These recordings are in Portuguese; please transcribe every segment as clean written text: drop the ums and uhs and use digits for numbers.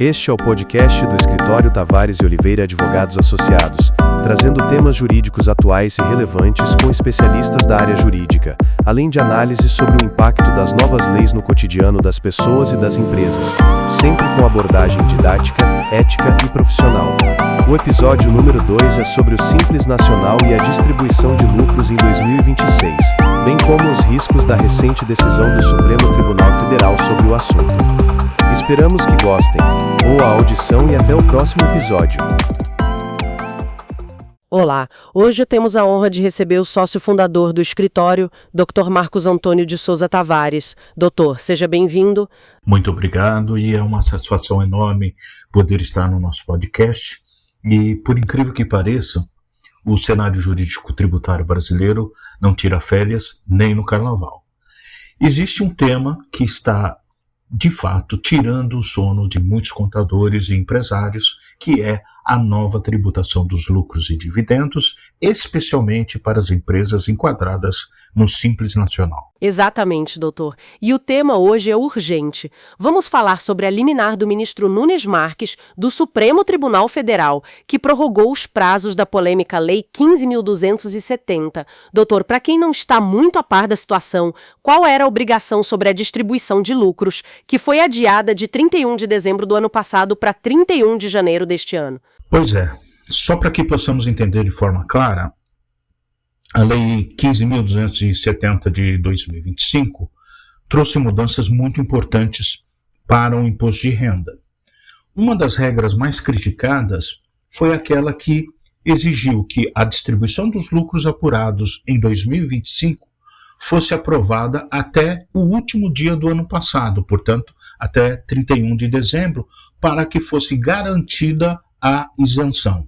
Este é o podcast do Escritório Tavares e Oliveira Advogados Associados, trazendo temas jurídicos atuais e relevantes com especialistas da área jurídica, além de análises sobre o impacto das novas leis no cotidiano das pessoas e das empresas, sempre com abordagem didática, ética e profissional. O episódio número 2 é sobre o Simples Nacional e a distribuição de lucros em 2026, bem como os riscos da recente decisão do Supremo Tribunal Federal sobre o assunto. Esperamos que gostem. Boa audição e até o próximo episódio. Olá, hoje temos a honra de receber o sócio fundador do escritório, Dr. Marcos Antônio de Souza Tavares. Doutor, seja bem-vindo. Muito obrigado e é uma satisfação enorme poder estar no nosso podcast. E, por incrível que pareça, o cenário jurídico tributário brasileiro não tira férias nem no carnaval. Existe um tema que está, de fato, tirando o sono de muitos contadores e empresários, que é a nova tributação dos lucros e dividendos, especialmente para as empresas enquadradas no Simples Nacional. Exatamente, doutor. E o tema hoje é urgente. Vamos falar sobre a liminar do ministro Nunes Marques, do Supremo Tribunal Federal, que prorrogou os prazos da polêmica Lei 15.270. Doutor, para quem não está muito a par da situação, qual era a obrigação sobre a distribuição de lucros, que foi adiada de 31 de dezembro do ano passado para 31 de janeiro deste ano? Pois é, só para que possamos entender de forma clara, a Lei 15.270 de 2025 trouxe mudanças muito importantes para o imposto de renda. Uma das regras mais criticadas foi aquela que exigiu que a distribuição dos lucros apurados em 2025 fosse aprovada até o último dia do ano passado, portanto, até 31 de dezembro, para que fosse garantida a isenção.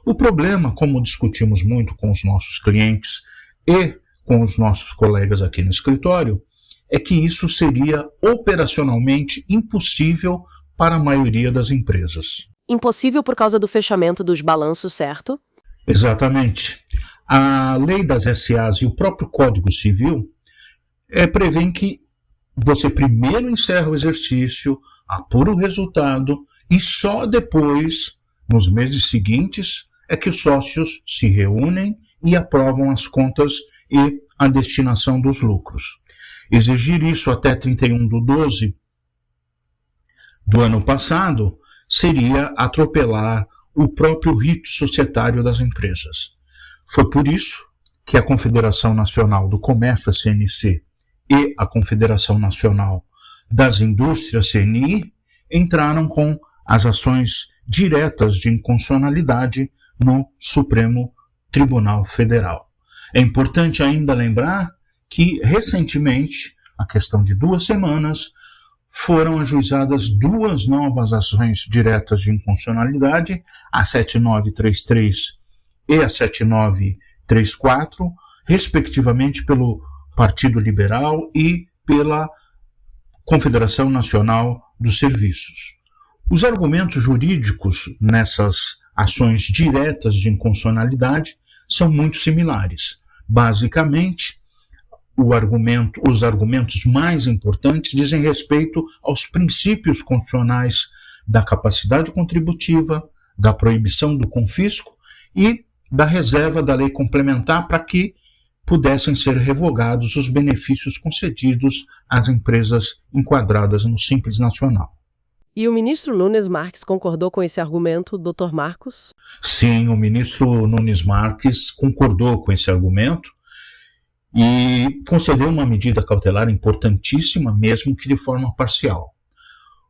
O problema, como discutimos muito com os nossos clientes e com os nossos colegas aqui no escritório, é que isso seria operacionalmente impossível para a maioria das empresas. Impossível por causa do fechamento dos balanços, certo? Exatamente. A lei das SAs e o próprio Código Civil prevêem que você primeiro encerra o exercício, apura o resultado e só depois, nos meses seguintes, é que os sócios se reúnem e aprovam as contas e a destinação dos lucros. Exigir isso até 31/12 do ano passado seria atropelar o próprio rito societário das empresas. Foi por isso que a Confederação Nacional do Comércio, a CNC, e a Confederação Nacional das Indústrias, CNI, entraram com as ações diretas de inconstitucionalidade no Supremo Tribunal Federal. É importante ainda lembrar que, recentemente, a questão de 2 semanas, foram ajuizadas 2 novas ações diretas de inconstitucionalidade, a 7933 e a 7934, respectivamente pelo Partido Liberal e pela Confederação Nacional dos Serviços. Os argumentos jurídicos nessas ações diretas de inconstitucionalidade são muito similares. Basicamente, os argumentos mais importantes dizem respeito aos princípios constitucionais da capacidade contributiva, da proibição do confisco e da reserva da lei complementar para que pudessem ser revogados os benefícios concedidos às empresas enquadradas no Simples Nacional. E o ministro Nunes Marques concordou com esse argumento, Dr. Marcos? Sim, o ministro Nunes Marques concordou com esse argumento e concedeu uma medida cautelar importantíssima, mesmo que de forma parcial.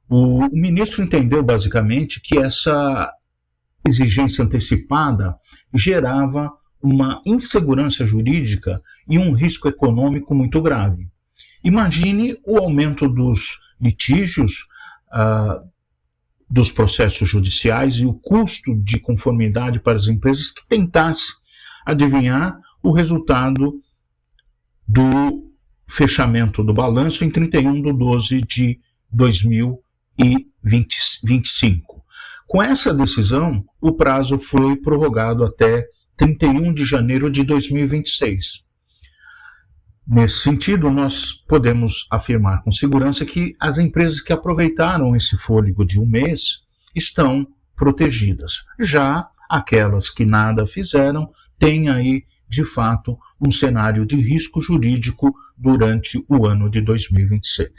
O ministro entendeu basicamente que essa exigência antecipada gerava uma insegurança jurídica e um risco econômico muito grave. Imagine o aumento dos litígios, dos processos judiciais e o custo de conformidade para as empresas que tentassem adivinhar o resultado do fechamento do balanço em 31/12 de 2025. Com essa decisão, o prazo foi prorrogado até 31 de janeiro de 2026. Nesse sentido, nós podemos afirmar com segurança que as empresas que aproveitaram esse fôlego de um mês estão protegidas. Já aquelas que nada fizeram têm aí, de fato, um cenário de risco jurídico durante o ano de 2026.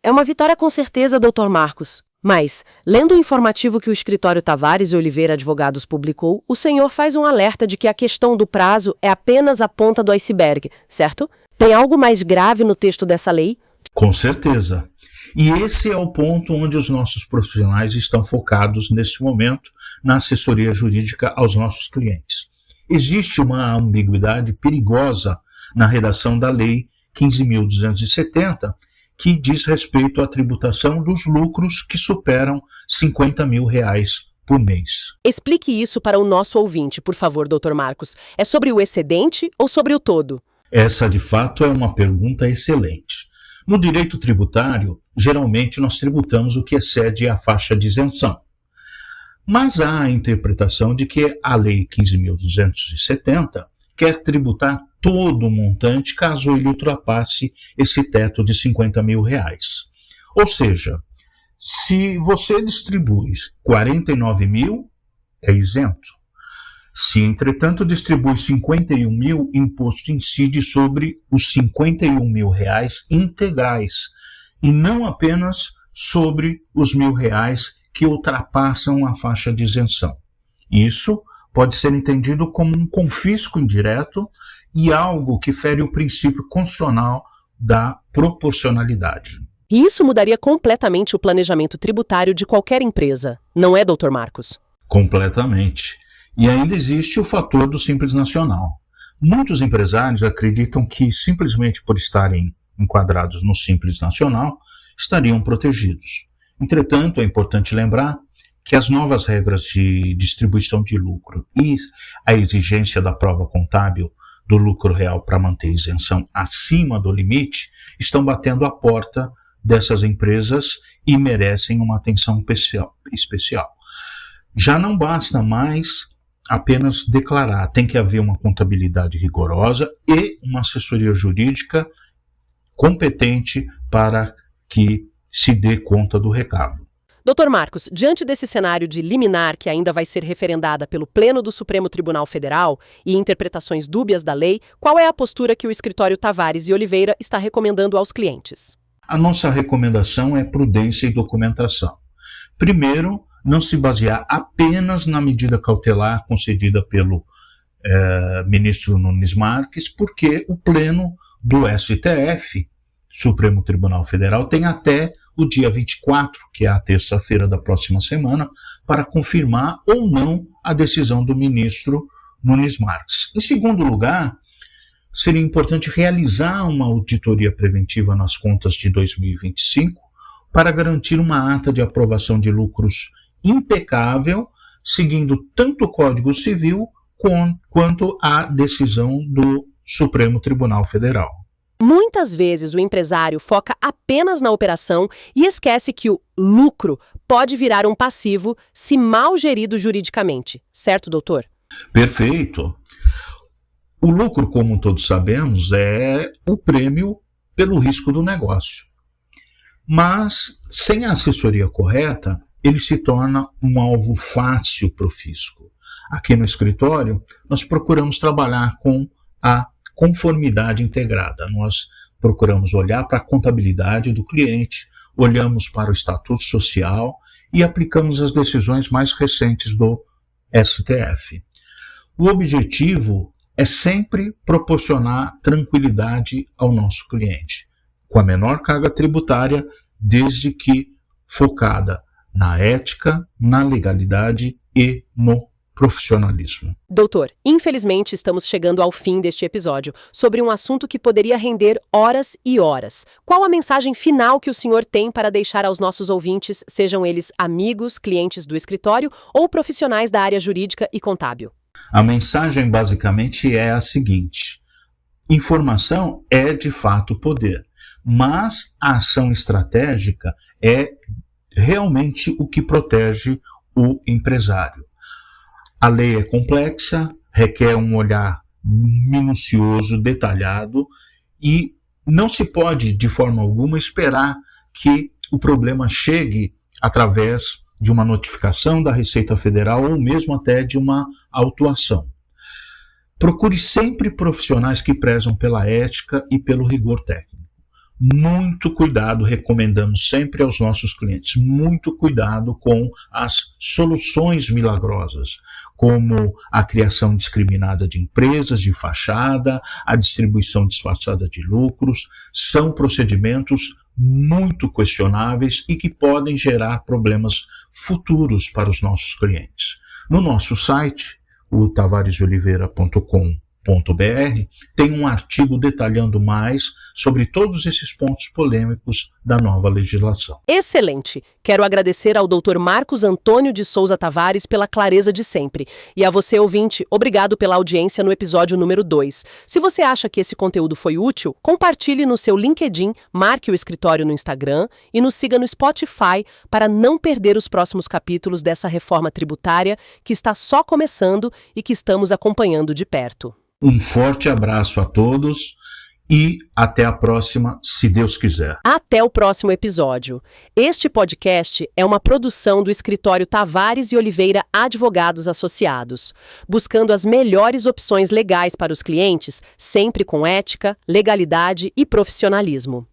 É uma vitória com certeza, Dr. Marcos. Mas, lendo o informativo que o escritório Tavares e Oliveira Advogados publicou, o senhor faz um alerta de que a questão do prazo é apenas a ponta do iceberg, certo? Tem algo mais grave no texto dessa lei? Com certeza. E esse é o ponto onde os nossos profissionais estão focados neste momento na assessoria jurídica aos nossos clientes. Existe uma ambiguidade perigosa na redação da Lei 15.270, que diz respeito à tributação dos lucros que superam R$50 mil por mês. Explique isso para o nosso ouvinte, por favor, Dr. Marcos. É sobre o excedente ou sobre o todo? Essa, de fato, é uma pergunta excelente. No direito tributário, geralmente nós tributamos o que excede a faixa de isenção. Mas há a interpretação de que a Lei 15.270 quer tributar todo o montante caso ele ultrapasse esse teto de R$50 mil. Ou seja, se você distribui 49 mil, é isento. Se, entretanto, distribui 51 mil, imposto incide sobre os R$51 mil integrais, e não apenas sobre os R$1.000 que ultrapassam a faixa de isenção. Isso pode ser entendido como um confisco indireto e algo que fere o princípio constitucional da proporcionalidade. E isso mudaria completamente o planejamento tributário de qualquer empresa, não é, Dr. Marcos? Completamente. E ainda existe o fator do Simples Nacional. Muitos empresários acreditam que, simplesmente por estarem enquadrados no Simples Nacional, estariam protegidos. Entretanto, é importante lembrar que as novas regras de distribuição de lucro e a exigência da prova contábil do lucro real para manter isenção acima do limite estão batendo a porta dessas empresas e merecem uma atenção especial. Já não basta mais apenas declarar, tem que haver uma contabilidade rigorosa e uma assessoria jurídica competente para que se dê conta do recado. Dr. Marcos, diante desse cenário de liminar que ainda vai ser referendada pelo Pleno do Supremo Tribunal Federal e interpretações dúbias da lei, qual é a postura que o escritório Tavares e Oliveira está recomendando aos clientes? A nossa recomendação é prudência e documentação. Primeiro, não se basear apenas na medida cautelar concedida pelo ministro Nunes Marques, porque o Pleno do STF, Supremo Tribunal Federal, tem até o dia 24, que é a terça-feira da próxima semana, para confirmar ou não a decisão do ministro Nunes Marques. Em segundo lugar, seria importante realizar uma auditoria preventiva nas contas de 2025 para garantir uma ata de aprovação de lucros impecável, seguindo tanto o Código Civil quanto a decisão do Supremo Tribunal Federal. Muitas vezes o empresário foca apenas na operação e esquece que o lucro pode virar um passivo se mal gerido juridicamente. Certo, doutor? Perfeito. O lucro, como todos sabemos, é o prêmio pelo risco do negócio. Mas, sem a assessoria correta, ele se torna um alvo fácil para o fisco. Aqui no escritório, nós procuramos trabalhar com a conformidade integrada. Nós procuramos olhar para a contabilidade do cliente, olhamos para o estatuto social e aplicamos as decisões mais recentes do STF. O objetivo é sempre proporcionar tranquilidade ao nosso cliente, com a menor carga tributária, desde que focada na ética, na legalidade e no profissionalismo. Doutor, infelizmente estamos chegando ao fim deste episódio sobre um assunto que poderia render horas e horas. Qual a mensagem final que o senhor tem para deixar aos nossos ouvintes, sejam eles amigos, clientes do escritório ou profissionais da área jurídica e contábil? A mensagem basicamente é a seguinte: informação é de fato poder, mas a ação estratégica é realmente o que protege o empresário. A lei é complexa, requer um olhar minucioso, detalhado, e não se pode, de forma alguma, esperar que o problema chegue através de uma notificação da Receita Federal ou mesmo até de uma autuação. Procure sempre profissionais que prezam pela ética e pelo rigor técnico. Muito cuidado, recomendamos sempre aos nossos clientes, muito cuidado com as soluções milagrosas, como a criação indiscriminada de empresas de fachada, a distribuição disfarçada de lucros. São procedimentos muito questionáveis e que podem gerar problemas futuros para os nossos clientes. No nosso site, o tavaresoliveira.com.br, tem um artigo detalhando mais sobre todos esses pontos polêmicos da nova legislação. Excelente! Quero agradecer ao Dr. Marcos Antônio de Souza Tavares pela clareza de sempre. E a você, ouvinte, obrigado pela audiência no episódio número 2. Se você acha que esse conteúdo foi útil, compartilhe no seu LinkedIn, marque o escritório no Instagram e nos siga no Spotify para não perder os próximos capítulos dessa reforma tributária que está só começando e que estamos acompanhando de perto. Um forte abraço a todos e até a próxima, se Deus quiser. Até o próximo episódio. Este podcast é uma produção do escritório Tavares e Oliveira Advogados Associados, buscando as melhores opções legais para os clientes, sempre com ética, legalidade e profissionalismo.